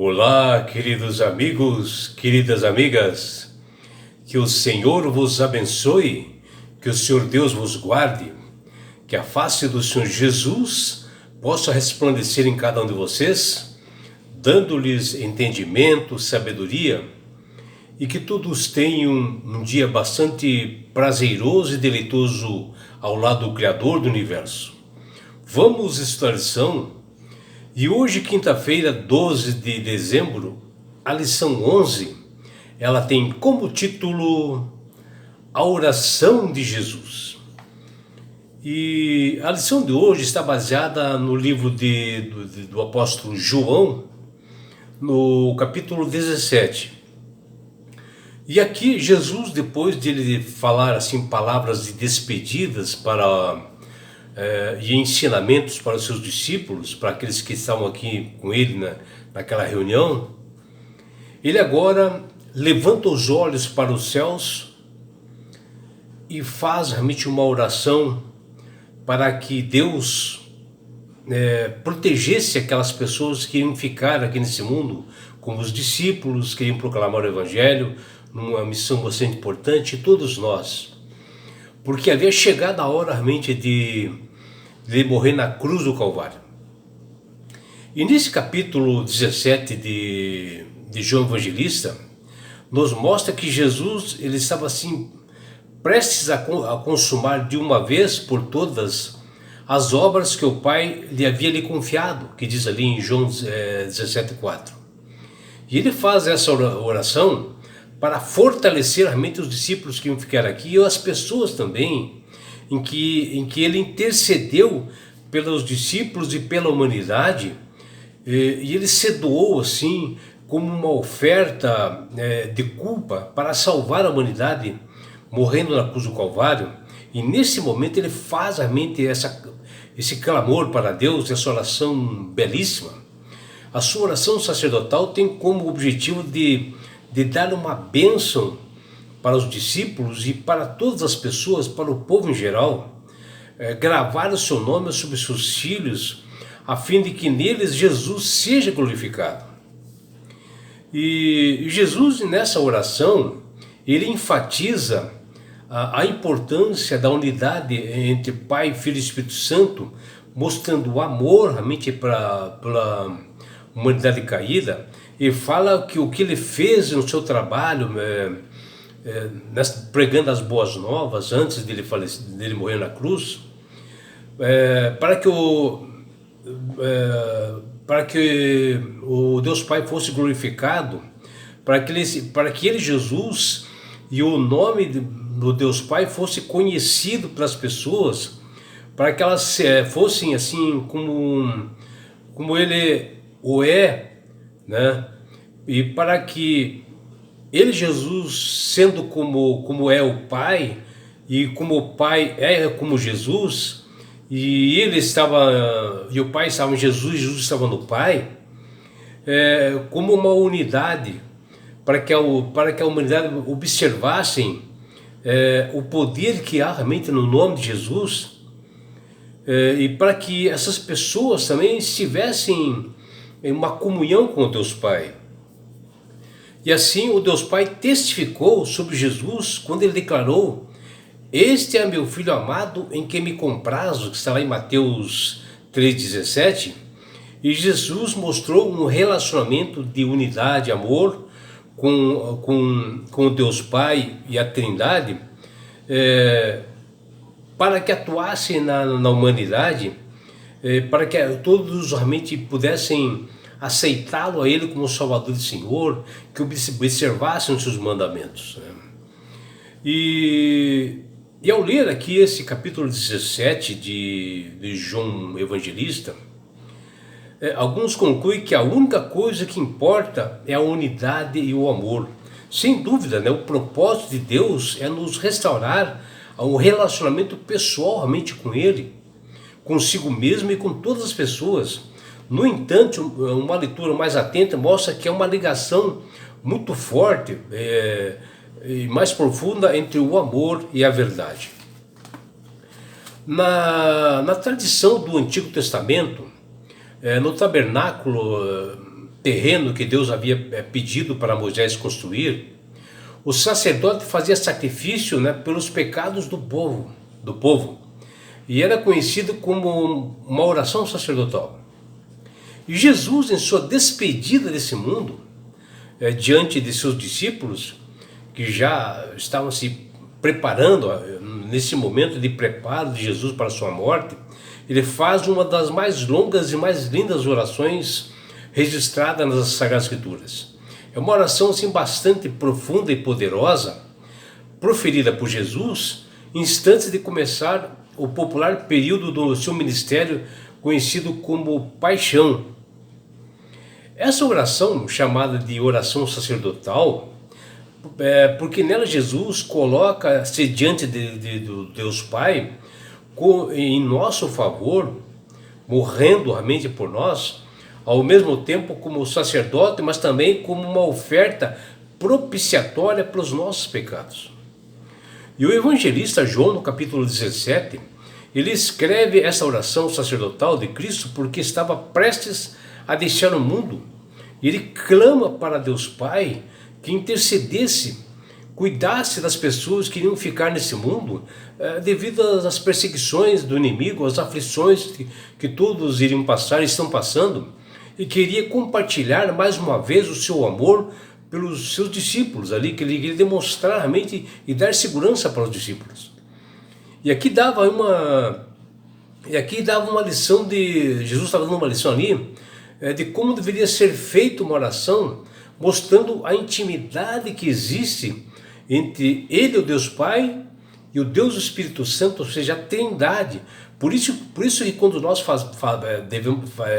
Olá, queridos amigos, queridas amigas, que o Senhor vos abençoe, que o Senhor Deus vos guarde, que a face do Senhor Jesus possa resplandecer em cada um de vocês, dando-lhes entendimento, sabedoria, e que todos tenham um dia bastante prazeroso e deleitoso ao lado do Criador do Universo. Vamos estudar a lição. E hoje, quinta-feira, 12 de dezembro, a lição 11, ela tem como título A Oração de Jesus. E a lição de hoje está baseada no livro do apóstolo João, no capítulo 17. E aqui Jesus, depois de ele falar assim palavras de despedidas e ensinamentos para os seus discípulos, para aqueles que estavam aqui com ele naquela reunião, ele agora levanta os olhos para os céus e faz realmente uma oração para que Deus protegesse aquelas pessoas que iam ficar aqui nesse mundo, como os discípulos que iam proclamar o Evangelho, numa missão bastante importante, e todos nós. Porque havia chegado a hora realmente de morrer na cruz do Calvário. E nesse capítulo 17 de João Evangelista, nos mostra que Jesus ele estava assim, prestes a consumar de uma vez por todas as obras que o Pai lhe havia confiado, que diz ali em João 17,4. E ele faz essa oração para fortalecer realmente os discípulos que iam ficar aqui e as pessoas também, em que ele intercedeu pelos discípulos e pela humanidade, e ele se doou assim como uma oferta de culpa para salvar a humanidade, morrendo na cruz do Calvário. E nesse momento ele faz realmente esse clamor para Deus, essa oração belíssima. A sua oração sacerdotal tem como objetivo de dar uma bênção para os discípulos e para todas as pessoas, para o povo em geral, gravar o seu nome sobre seus filhos, a fim de que neles Jesus seja glorificado. E Jesus, nessa oração, ele enfatiza a importância da unidade entre Pai, Filho e Espírito Santo, mostrando o amor realmente pela humanidade caída, e fala que o que ele fez no seu trabalho, pregando as boas novas antes dele morrer na cruz, para que o Deus Pai fosse glorificado, para que ele, Jesus, e o nome do Deus Pai fosse conhecido pelas pessoas, para que elas fossem assim como ele o é, né? E para que ele, Jesus, sendo como é o Pai, e como o Pai é como Jesus, e o Pai estava em Jesus e Jesus estava no Pai, como uma unidade, para que a humanidade observassem o poder que há realmente no nome de Jesus, e para que essas pessoas também estivessem em uma comunhão com o Deus Pai. E assim o Deus Pai testificou sobre Jesus quando ele declarou: "Este é meu Filho amado em quem me comprazo", que está lá em Mateus 3,17. E Jesus mostrou um relacionamento de unidade, amor com o Deus Pai e a Trindade, para que atuassem na humanidade, para que todos realmente pudessem aceitá-lo a ele como Salvador e Senhor, que observassem os seus mandamentos. E ao ler aqui esse capítulo 17 de João Evangelista, alguns concluem que a única coisa que importa é a unidade e o amor. Sem dúvida, o propósito de Deus é nos restaurar a um relacionamento pessoal realmente com Ele, consigo mesmo e com todas as pessoas. No entanto, uma leitura mais atenta mostra que é uma ligação muito forte e mais profunda entre o amor e a verdade. Na tradição do Antigo Testamento, no tabernáculo terreno que Deus havia pedido para Moisés construir, o sacerdote fazia sacrifício, né, pelos pecados do povo, e era conhecido como uma oração sacerdotal. E Jesus, em sua despedida desse mundo, diante de seus discípulos, que já estavam se preparando, nesse momento de preparo de Jesus para a sua morte, ele faz uma das mais longas e mais lindas orações registradas nas Sagradas Escrituras. É uma oração assim, bastante profunda e poderosa, proferida por Jesus, instantes de começar o popular período do seu ministério, conhecido como Paixão. Essa oração, chamada de oração sacerdotal, porque nela Jesus coloca-se diante do Deus Pai em nosso favor, morrendo realmente por nós, ao mesmo tempo como sacerdote, mas também como uma oferta propiciatória pelos nossos pecados. E o evangelista João, no capítulo 17, ele escreve essa oração sacerdotal de Cristo porque estava prestes a deixar o mundo. E ele clama para Deus Pai que intercedesse, cuidasse das pessoas que iriam ficar nesse mundo devido às perseguições do inimigo, às aflições que todos iriam passar e estão passando, e queria compartilhar mais uma vez o seu amor pelos seus discípulos ali, que ele queria demonstrar realmente e dar segurança para os discípulos. E aqui dava uma lição Jesus estava dando uma lição ali, de como deveria ser feita uma oração, mostrando a intimidade que existe entre ele, o Deus Pai, e o Deus Espírito Santo, ou seja, a Trindade. Por isso que quando nós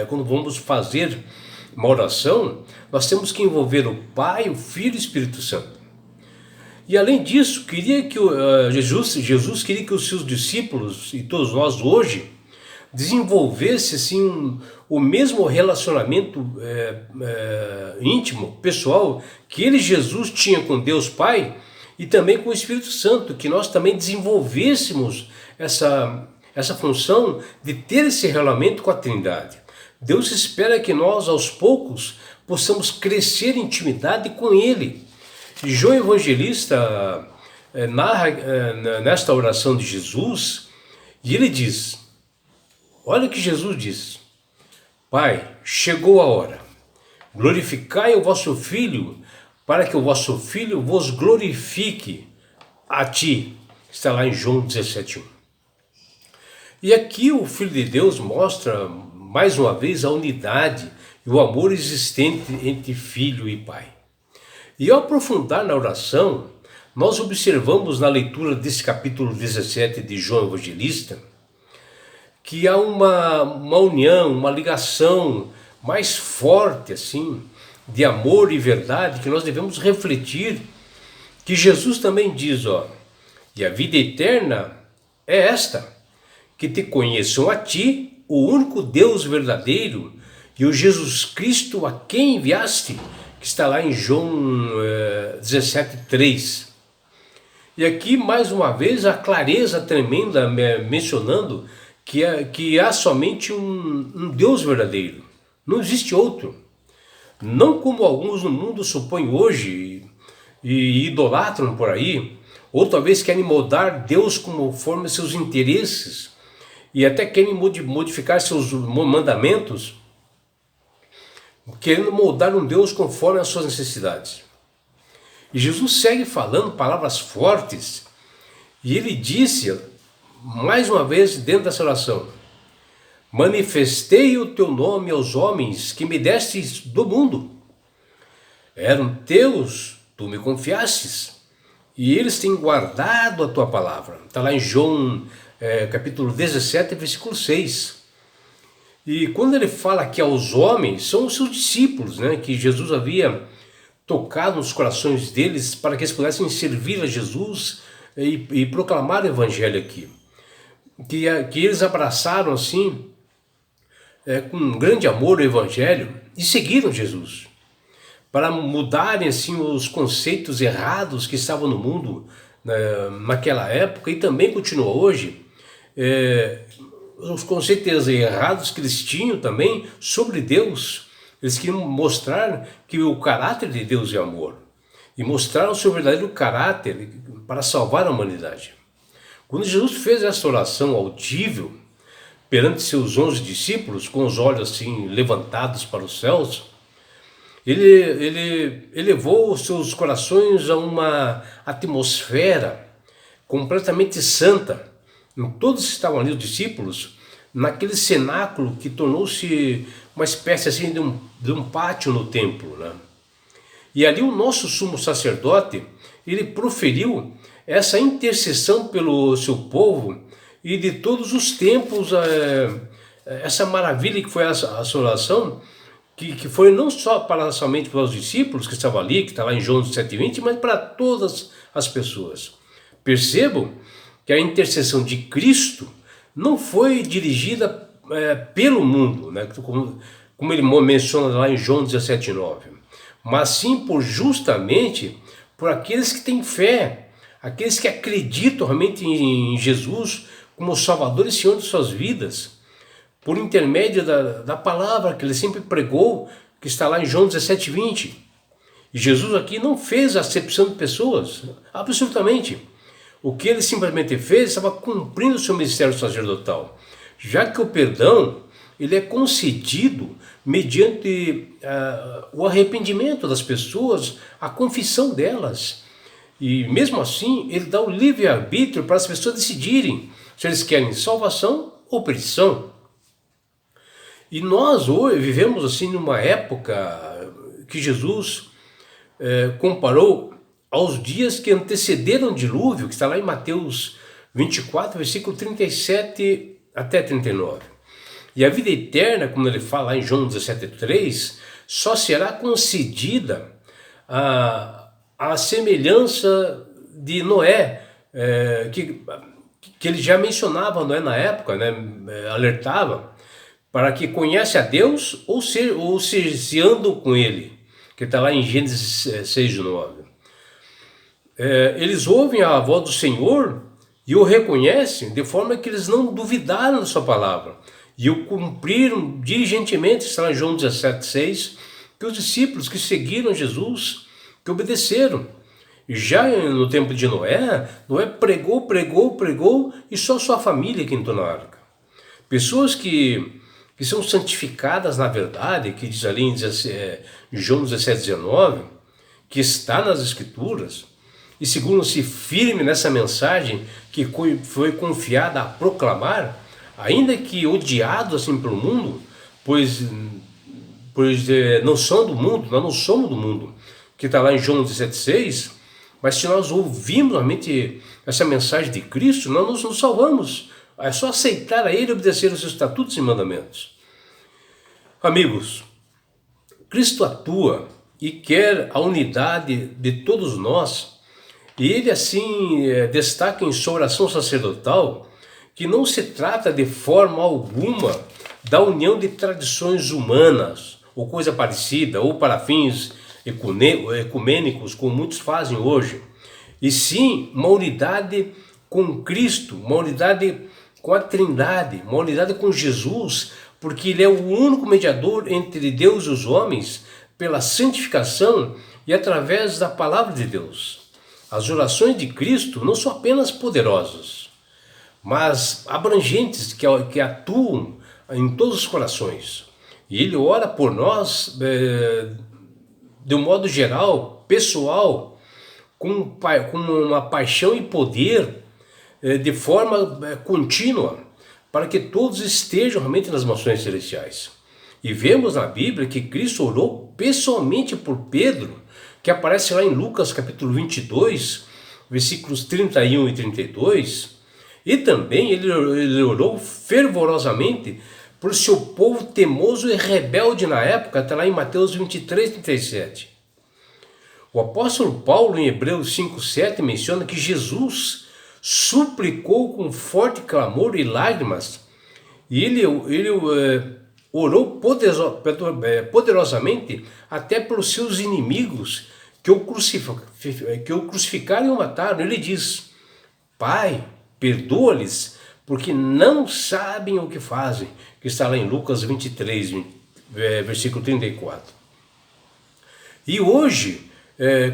quando vamos fazer uma oração, nós temos que envolver o Pai, o Filho e o Espírito Santo. E além disso, Jesus queria que os seus discípulos e todos nós hoje desenvolvesse assim o mesmo relacionamento íntimo, pessoal, que ele, Jesus, tinha com Deus Pai e também com o Espírito Santo, que nós também desenvolvêssemos essa função de ter esse relacionamento com a Trindade. Deus espera que nós, aos poucos, possamos crescer em intimidade com Ele. E João Evangelista narra nesta oração de Jesus, e ele diz, olha o que Jesus diz: Pai, chegou a hora, glorificai o vosso Filho, para que o vosso Filho vos glorifique a ti. Está lá em João 17:1. E aqui o Filho de Deus mostra mais uma vez a unidade e o amor existente entre Filho e Pai. E ao aprofundar na oração, nós observamos na leitura desse capítulo 17 de João Evangelista, que há uma união, uma ligação mais forte assim, de amor e verdade, que nós devemos refletir, que Jesus também diz, e a vida eterna é esta, que te conheçam a ti, o único Deus verdadeiro, e o Jesus Cristo a quem enviaste, que está lá em João 17:3. E aqui mais uma vez a clareza tremenda mencionando que há somente um Deus verdadeiro, não existe outro. Não como alguns no mundo supõem hoje e idolatram por aí, ou talvez querem moldar Deus conforme seus interesses e até querem modificar seus mandamentos, querendo moldar um Deus conforme as suas necessidades. E Jesus segue falando palavras fortes, e ele disse, mais uma vez dentro dessa oração, manifestei o teu nome aos homens que me destes do mundo. Eram teus, tu me confiastes, e eles têm guardado a tua palavra. Está lá em João capítulo 17, versículo 6. E quando ele fala aqui aos homens, são os seus discípulos, né, que Jesus havia tocado nos corações deles para que eles pudessem servir a Jesus e proclamar o evangelho aqui. Que eles abraçaram assim, com um grande amor o evangelho e seguiram Jesus, para mudarem assim os conceitos errados que estavam no mundo naquela época e também continua hoje, os conceitos errados que eles tinham também sobre Deus, Eles queriam mostrar que o caráter de Deus é amor. E mostraram o seu verdadeiro caráter para salvar a humanidade. Quando Jesus fez essa oração audível perante seus 11 discípulos, com os olhos assim levantados para os céus, ele elevou os seus corações a uma atmosfera completamente santa. Todos estavam ali, os discípulos, naquele cenáculo que tornou-se uma espécie assim de um pátio no templo, né? E ali o nosso sumo sacerdote, ele proferiu essa intercessão pelo seu povo e de todos os tempos, essa maravilha que foi essa oração, que foi não só somente para os discípulos que estavam ali, que está lá em João 7,20, mas para todas as pessoas. Percebam que a intercessão de Cristo não foi dirigida pelo mundo, né? Como ele menciona lá em João 17,9, mas sim justamente por aqueles que têm fé, aqueles que acreditam realmente em Jesus como Salvador e Senhor de suas vidas, por intermédio da palavra que ele sempre pregou, que está lá em João 17,20. E Jesus aqui não fez acepção de pessoas, absolutamente. O que ele simplesmente fez estava cumprindo o seu ministério sacerdotal, já que o perdão ele é concedido mediante o arrependimento das pessoas, a confissão delas. E mesmo assim, ele dá o livre-arbítrio para as pessoas decidirem se eles querem salvação ou perdição. E nós hoje vivemos assim numa época que Jesus comparou aos dias que antecederam o dilúvio, que está lá em Mateus 24, versículo 37 até 39. E a vida eterna, como ele fala lá em João 17,3, só será concedida a semelhança de Noé, que ele já mencionava Noé na época, né, alertava, para que conhece a Deus ou se andam com ele, que está lá em Gênesis 6,9. Eles ouvem a voz do Senhor e o reconhecem de forma que eles não duvidaram da sua palavra e o cumpriram diligentemente. Está lá em João 17,6, que os discípulos que seguiram Jesus, que obedeceram. E já no tempo de Noé pregou e só sua família que entrou na arca. Pessoas que são santificadas na verdade, que diz ali em João 17,19, que está nas Escrituras, e seguram-se firme nessa mensagem que foi confiada a proclamar, ainda que odiados assim pelo mundo, pois não são do mundo, nós não somos do mundo, que está lá em João 17,6, mas se nós ouvirmos realmente essa mensagem de Cristo, nós nos salvamos. É só aceitar a Ele e obedecer os seus estatutos e mandamentos. Amigos, Cristo atua e quer a unidade de todos nós, e Ele assim destaca em sua oração sacerdotal que não se trata de forma alguma da união de tradições humanas, ou coisa parecida, ou para fins ecumênicos, como muitos fazem hoje, e sim uma unidade com Cristo, uma unidade com a Trindade, uma unidade com Jesus, porque Ele é o único mediador entre Deus e os homens, pela santificação e através da palavra de Deus. As orações de Cristo não são apenas poderosas, mas abrangentes, que atuam em todos os corações. E Ele ora por nós de um modo geral, pessoal, com uma paixão e poder de forma contínua, para que todos estejam realmente nas mansões celestiais. E vemos na Bíblia que Cristo orou pessoalmente por Pedro, que aparece lá em Lucas capítulo 22, versículos 31 e 32, e também ele orou fervorosamente por seu povo teimoso e rebelde na época, está lá em Mateus 23, 37. O apóstolo Paulo, em Hebreus 5,7, menciona que Jesus suplicou com forte clamor e lágrimas, e ele orou poderosamente até pelos seus inimigos que o crucificaram e o mataram. Ele diz: Pai, perdoa-lhes, porque não sabem o que fazem, que está lá em Lucas 23, versículo 34. E hoje,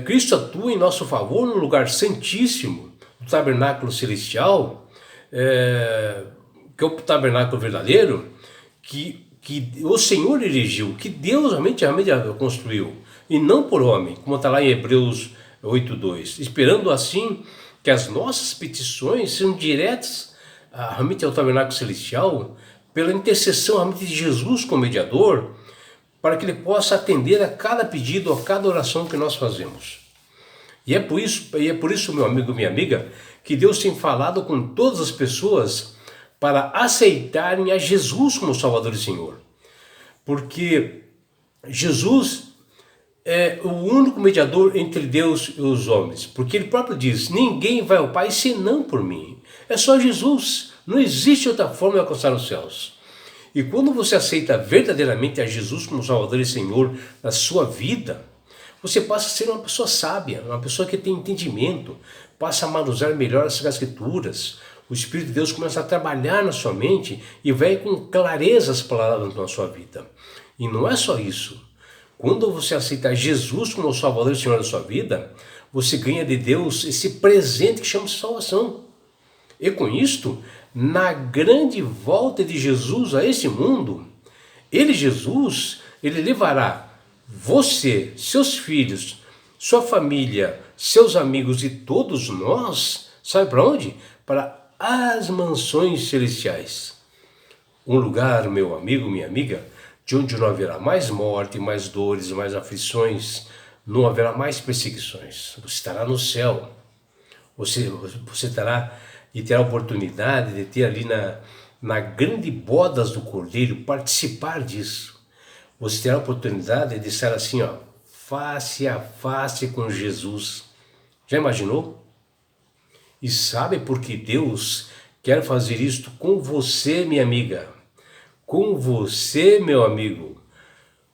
Cristo atua em nosso favor no lugar santíssimo do tabernáculo celestial, que é o tabernáculo verdadeiro, que o Senhor erigiu, que Deus realmente construiu, e não por homem, como está lá em Hebreus 8:2, esperando assim que as nossas petições sejam diretas realmente ao tabernáculo celestial, pela intercessão realmente de Jesus como mediador, para que ele possa atender a cada pedido, a cada oração que nós fazemos. E é por isso, meu amigo, minha amiga, que Deus tem falado com todas as pessoas para aceitarem a Jesus como Salvador e Senhor. Porque Jesus é o único mediador entre Deus e os homens. Porque ele próprio diz, ninguém vai ao Pai senão por mim. É só Jesus. Não existe outra forma de alcançar os céus. E quando você aceita verdadeiramente a Jesus como Salvador e Senhor na sua vida, você passa a ser uma pessoa sábia, uma pessoa que tem entendimento, passa a manusear melhor as Escrituras. O Espírito de Deus começa a trabalhar na sua mente e vai com clareza as palavras na sua vida. E não é só isso. Quando você aceita Jesus como Salvador e Senhor da sua vida, você ganha de Deus esse presente que chama-se salvação. E com isto, na grande volta de Jesus a esse mundo, Jesus, ele levará você, seus filhos, sua família, seus amigos e todos nós, sabe para onde? Para as mansões celestiais. Um lugar, meu amigo, minha amiga, de onde não haverá mais morte, mais dores, mais aflições, não haverá mais perseguições. Você estará no céu. Você estará e terá a oportunidade de ter ali na grande bodas do Cordeiro, participar disso. Você terá a oportunidade de estar assim, ó, face a face com Jesus. Já imaginou? E sabe por que Deus quer fazer isto com você, minha amiga? Com você, meu amigo?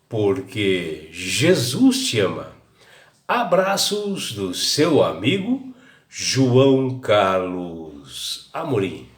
Porque Jesus te ama. Abraços do seu amigo João Carlos Amorim.